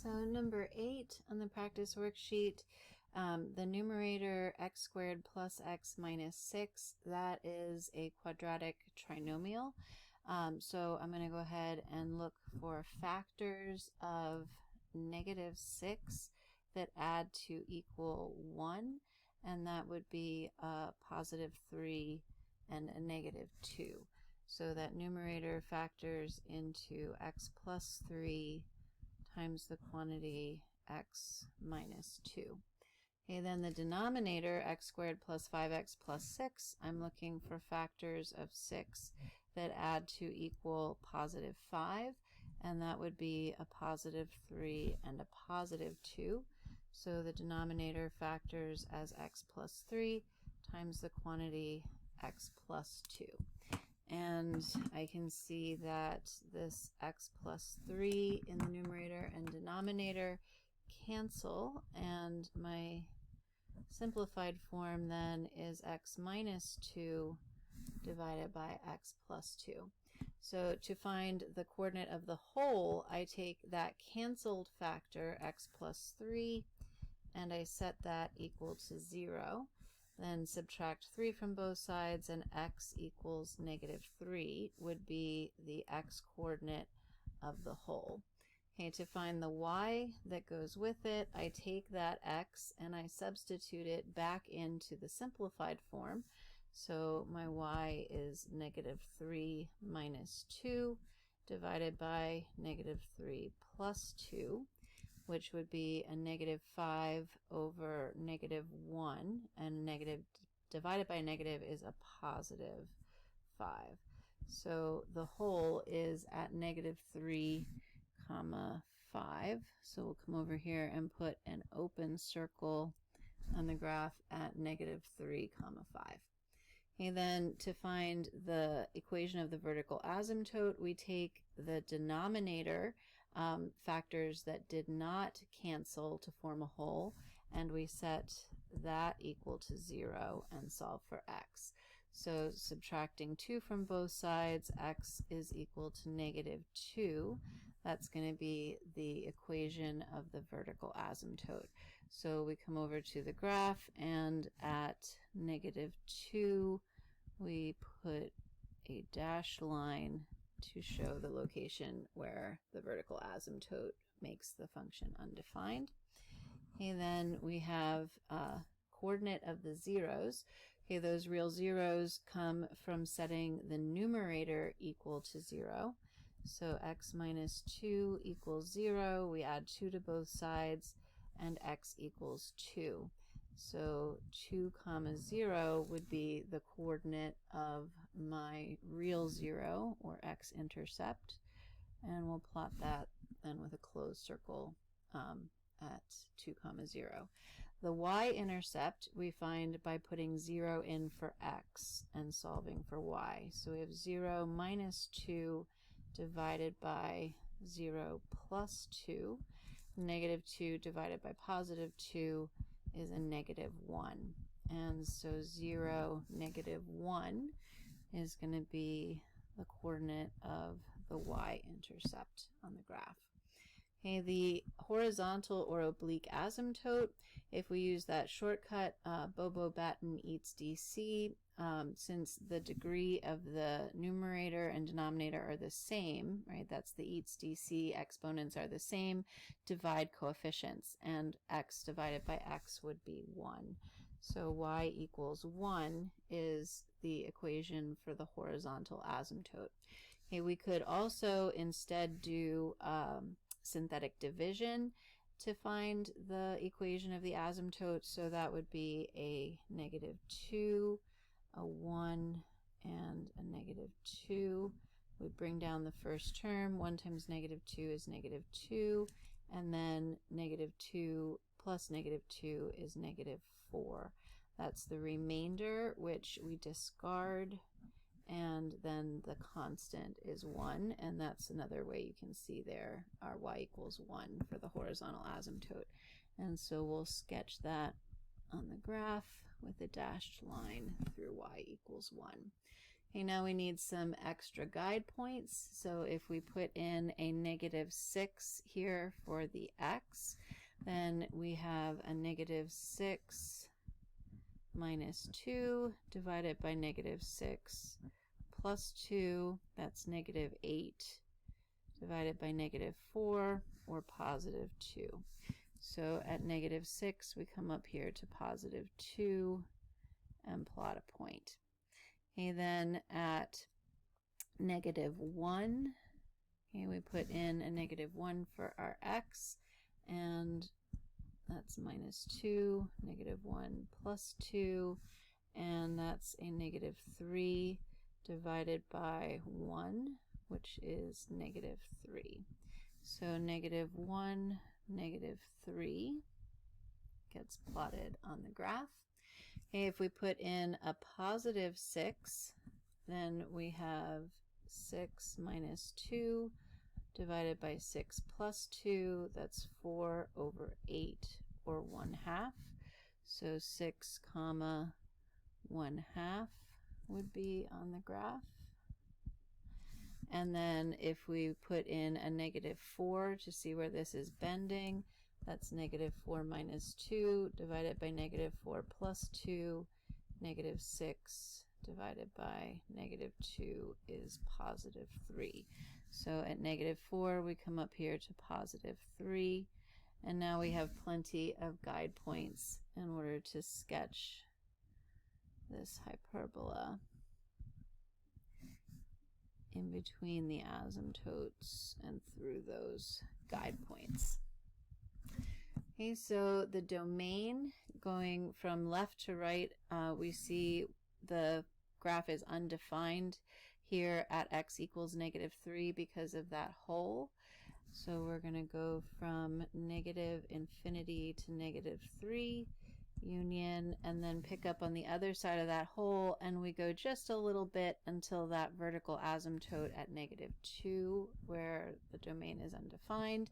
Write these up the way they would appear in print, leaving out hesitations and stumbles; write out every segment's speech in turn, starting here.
So number 8 on the practice worksheet, the numerator x squared plus x minus 6, that is a quadratic trinomial. So I'm going to go ahead and look for factors of -6 that add to equal 1, and that would be a +3 and a -2. So that numerator factors into x plus 3 times the quantity x minus 2. Okay, then the denominator, x squared plus 5x plus 6, I'm looking for factors of 6 that add to equal +5, and that would be a +3 and a +2. So the denominator factors as x plus 3 times the quantity x plus 2. And I can see that this x plus 3 in the numerator and denominator cancel, and my simplified form then is x minus 2 divided by x plus 2. So to find the coordinate of the whole, I take that canceled factor, x plus 3, and I set that equal to 0. Then subtract 3 from both sides, and x equals -3 would be the x coordinate of the whole. Okay, to find the y that goes with it, I take that x and I substitute it back into the simplified form. So my y is -3 minus 2 divided by -3 plus 2, which would be a -5 over -1, and negative divided by negative is a +5. So the whole is at -3, 5. So we'll come over here and put an open circle on the graph at -3, 5. Okay, then to find the equation of the vertical asymptote, we take the denominator, factors that did not cancel to form a whole, and we set that equal to 0 and solve for x. So subtracting 2 from both sides, x is equal to -2. That's going to be the equation of the vertical asymptote. So we come over to the graph, and at -2, we put a dashed line to show the location where the vertical asymptote makes the function undefined. Okay, then we have coordinate of the zeros. Okay, those real zeros come from setting the numerator equal to 0. So x minus 2 equals 0. We add 2 to both sides, and x equals 2. So 2, 0 would be the coordinate of my real 0, or x-intercept, and we'll plot that then with a closed circle at 2, 0. The y-intercept we find by putting 0 in for x and solving for y. So we have 0 minus 2 divided by 0 plus 2. -2 divided by +2 is a -1. And so 0, -1 is going to be the coordinate of the y-intercept on the graph. Okay, the horizontal or oblique asymptote, if we use that shortcut, Bobo Batten eats DC, since the degree of the numerator and denominator are the same, right, that's the eats DC, exponents are the same, divide coefficients, and x divided by x would be 1. So y equals 1 is the equation for the horizontal asymptote. Okay, we could also instead do synthetic division to find the equation of the asymptote. So that would be a -2, a 1, and a -2. We bring down the first term. 1 times -2 is -2, and then -2 plus -2 is -4. That's the remainder, which we discard, and then the constant is 1, and that's another way you can see there our y equals 1 for the horizontal asymptote. And so we'll sketch that on the graph with a dashed line through y equals 1. Okay, now we need some extra guide points. So if we put in a -6 here for the x, then we have a -6 minus 2 divided by -6 plus 2, that's -8 divided by -4, or +2. So at -6, we come up here to +2 and plot a point. Okay, then at -1, okay, we put in a -1 for our x, and that's -2, -1 plus 2, and that's a -3 divided by 1, which is -3. So -1, -3 gets plotted on the graph. Okay, if we put in a +6, then we have 6 minus 2 divided by 6 plus 2, that's 4/8, or 1/2. So 6, 1/2 would be on the graph. And then if we put in a -4 to see where this is bending, that's -4 minus 2 divided by -4 plus 2, -6 divided by -2 is +3. So at -4, we come up here to +3, and now we have plenty of guide points in order to sketch this hyperbola in between the asymptotes and through those guide points. Okay, so the domain going from left to right, we see the graph is undefined here at x equals -3 because of that hole. So we're going to go from -infinity to -3 union, and then pick up on the other side of that hole, and we go just a little bit until that vertical asymptote at -2 where the domain is undefined.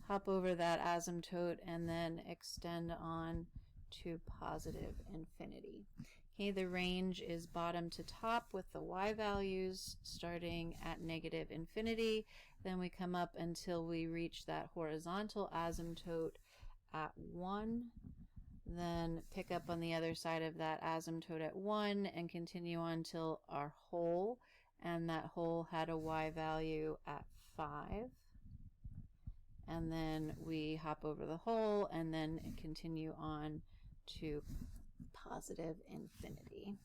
Hop over that asymptote and then extend on to +infinity. Okay, the range is bottom to top with the y values starting at -infinity. Then we come up until we reach that horizontal asymptote at 1. Then pick up on the other side of that asymptote at 1 and continue on till our hole, and that hole had a y value at 5. And then we hop over the hole and then continue on to +infinity.